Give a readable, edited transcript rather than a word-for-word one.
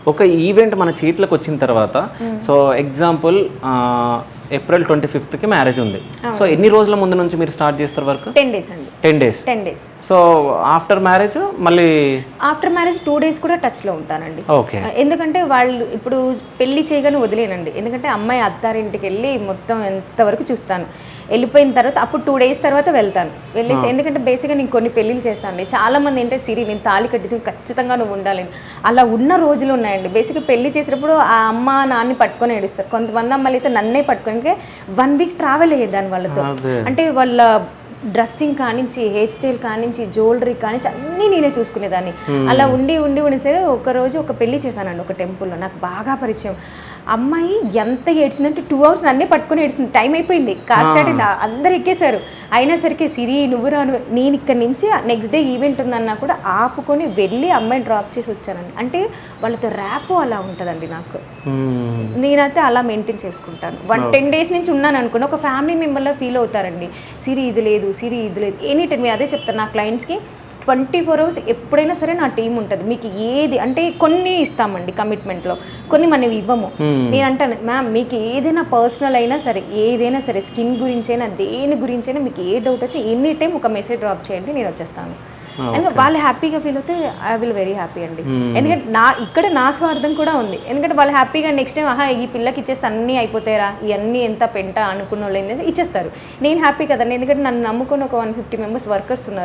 ఒక ఈవెంట్ మన చేతిలోకి వచ్చిన తర్వాత సో ఎగ్జాంపుల్ ఏప్రిల్ 25కి మ్యారేజ్ ఉంది. సో ఎన్ని రోజుల ముందు నుంచి మీరు స్టార్ట్ చేస్తారు వర్క్? 10 days అండి. 10 days. సో ఆఫ్టర్ మ్యారేజ్ మళ్ళీ ఆఫ్టర్ మ్యారేజ్ 2 days కూడా టచ్లో ఉంటానండి. ఓకే. ఎందుకంటే వాళ్ళు ఇప్పుడు పెళ్లి చేయగానే వదిలేనండి. ఎందుకంటే అమ్మాయి అత్తారింటికి వెళ్ళి మొత్తం ఎంతవరకు చూస్తాను. వెళ్ళిపోయిన తర్వాత అప్పుడు 2 days తర్వాత వెళ్తాను. వెళ్ళేసి ఎందుకంటే బేసిక్గా నేను కొన్ని పెళ్ళిళ్ళు చేస్తానండి. చాలామంది ఏంటంటే సిరి నేను తాళి కట్టించి ఖచ్చితంగా నువ్వు ఉండాలి అలా ఉన్న రోజులు ఉన్నాయండి. బేసిక్గా పెళ్లి చేసేటప్పుడు ఆ అమ్మ నాన్ని పట్టుకొని ఏడుస్తారు. కొంతమంది అమ్మాయిలు అయితే నన్నే పట్టుకొని 1 week ట్రావెల్ అయ్యేదాన్ని వాళ్ళతో. అంటే వాళ్ళ డ్రెస్సింగ్ కానించి హెయిర్ స్టైల్ కానించి జ్యువెలరీ కానించి అన్నీ నేనే చూసుకునేదాన్ని. అలా ఉండి సరే ఒకరోజు ఒక పెళ్లి చేశానండి ఒక టెంపుల్లో. నాకు బాగా పరిచయం అమ్మాయి ఎంత ఏడ్చిందంటే 2 hours నన్నే పట్టుకొని ఏడ్చింది. టైం అయిపోయింది, కార్ స్టార్ట్ అయింది, అందరు ఎక్కేశారు. అయినా సరికి సిరి నువ్వు రాను, నేను ఇక్కడ నుంచి నెక్స్ట్ డే ఈవెంట్ ఉందన్నా కూడా ఆపుకొని వెళ్ళి అమ్మాయిని డ్రాప్ చేసి వచ్చానండి. అంటే వాళ్ళతో ర్యాప్ అలా ఉంటుందండి నాకు. నేనైతే అలా మెయింటైన్ చేసుకుంటాను. 10 days నుంచి ఉన్నాను అనుకుని ఒక ఫ్యామిలీ మెంబర్లో ఫీల్ అవుతారండి. సిరి ఇది లేదు, సిరి ఇది లేదు, ఎనీ టైం. అదే చెప్తాను నా క్లయింట్స్కి, 24 hours ఎప్పుడైనా సరే నా టీం ఉంటుంది. మీకు ఏది అంటే కొన్ని ఇస్తామండి కమిట్మెంట్లో, కొన్ని మనం ఇవ్వము. నేను అంటాను మ్యామ్ మీకు ఏదైనా పర్సనల్ అయినా సరే, ఏదైనా సరే స్కిన్ గురించైనా దేని గురించైనా మీకు ఏ డౌట్ వచ్చి ఎనీ టైం ఒక మెసేజ్ డ్రాప్ చేయండి, నేను వచ్చేస్తాను. ఎందుకంటే వాళ్ళు హ్యాపీగా ఫీల్ అవుతే ఐ విల్ వెరీ హ్యాపీ అండి. ఎందుకంటే ఇక్కడ నా స్వార్థం కూడా ఉంది. ఎందుకంటే వాళ్ళు హ్యాపీగా నెక్స్ట్ టైం ఈ పిల్లకి ఇచ్చేస్తే అన్నీ అయిపోతారా, ఇవన్నీ ఎంత పెంట అనుకున్న వాళ్ళు ఇచ్చేస్తారు. నేను హ్యాపీ కదండి. ఎందుకంటే నన్ను నమ్ముకొని ఒక 150 members వర్కర్స్ ఉన్నారు.